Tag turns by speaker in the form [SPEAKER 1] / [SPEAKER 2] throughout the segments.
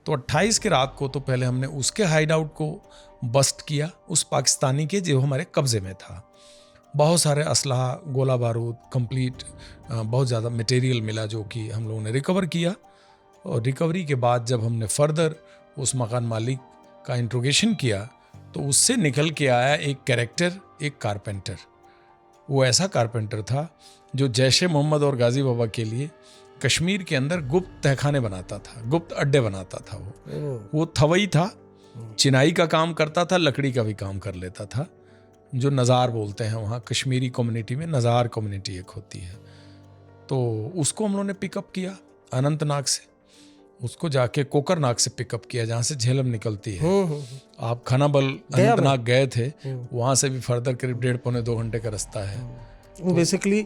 [SPEAKER 1] तो 28 की रात को तो पहले हमने उसके हाइड आउट को बस्ट किया, उस पाकिस्तानी के जो हमारे कब्जे में था। बहुत सारे असलहा, गोला बारूद, कंप्लीट बहुत ज़्यादा मटेरियल मिला जो कि हम लोगों ने रिकवर किया। और रिकवरी के बाद जब हमने फर्दर उस मकान मालिक का इंट्रोगेशन किया तो उससे निकल के आया एक कैरेक्टर, एक कारपेंटर। वो ऐसा कारपेंटर था जो जैश ए मोहम्मद और गाजी बाबा के लिए कश्मीर के अंदर गुप्त तहखाने बनाता था, गुप्त अड्डे बनाता था। वो थवई था, चिनाई का काम करता था, लकड़ी का भी काम कर लेता था, जो नज़ार बोलते हैं वहाँ कश्मीरी कम्युनिटी में, नज़ार कम्युनिटी एक होती है। तो उसको हम लोगों ने पिकअप किया अनंतनाग से, उसको जाके कोकरनाग से पिकअप किया जहाँ से झेलम निकलती है। आप खानाबल अनंतनाग गए थे, वहाँ से भी फर्दर करीब 1.5-2 घंटे का रास्ता है।
[SPEAKER 2] वो बेसिकली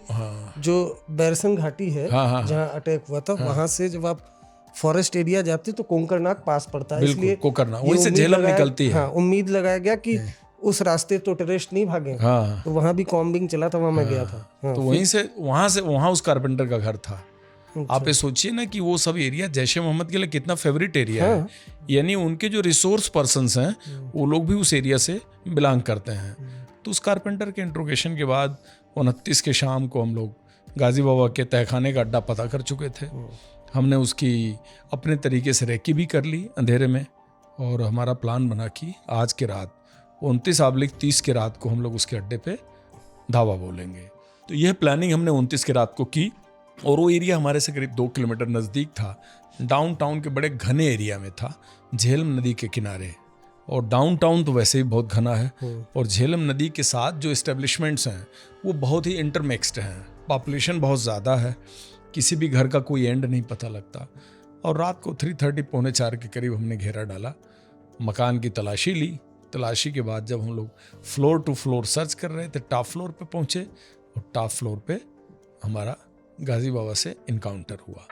[SPEAKER 2] जो बैरसंग घाटी है जहाँ अटैक हुआ था, वहाँ से जब आप फॉरेस्ट एरिया जाते तो कोकरनाग पास पड़ता है, इसलिए
[SPEAKER 1] कोकरनाग वहीं से झेलम निकलती है।
[SPEAKER 2] उम्मीद लगाया गया कि उस रास्ते तो टेररिस्ट नहीं भागे। तो वहाँ भी कॉम्बिंग चला था, वहाँ मैं गया था।
[SPEAKER 1] तो वहाँ उस कारपेंटर का घर था। आप ये सोचिए ना कि वो सब एरिया जैश ए मोहम्मद के लिए कितना फेवरेट एरिया है। यानी उनके जो रिसोर्स पर्सन्स हैं वो लोग भी उस एरिया से बिलोंग करते हैं। तो उस कारपेंटर के इंट्रोगेशन के बाद 29 के शाम को हम लोग गाजी बाबा के तहखाने का अड्डा पता कर चुके थे। हमने उसकी अपने तरीके से रेकी भी कर ली अंधेरे में, और हमारा प्लान बना कि आज के रात 29/30 के रात को हम लोग उसके अड्डे पे धावा बोलेंगे। तो यह प्लानिंग हमने 29 की रात को की, और वो एरिया हमारे से करीब 2 किलोमीटर नज़दीक था। डाउनटाउन के बड़े घने एरिया में था, झेलम नदी के किनारे। और डाउनटाउन तो वैसे ही बहुत घना है, और झेलम नदी के साथ जो इस्टेब्लिशमेंट्स हैं वो बहुत ही इंटरमिक्स्ड हैं। पॉपुलेशन बहुत ज़्यादा है, किसी भी घर का कोई एंड नहीं पता लगता। और रात को 3:30 पौने 4 के करीब हमने घेरा डाला, मकान की तलाशी ली। तलाशी के बाद जब हम लोग फ्लोर टू फ्लोर सर्च कर रहे थे, टॉप फ्लोर पे पहुँचे, और टॉप फ्लोर पे हमारा गाजी बाबा से इनकाउंटर हुआ।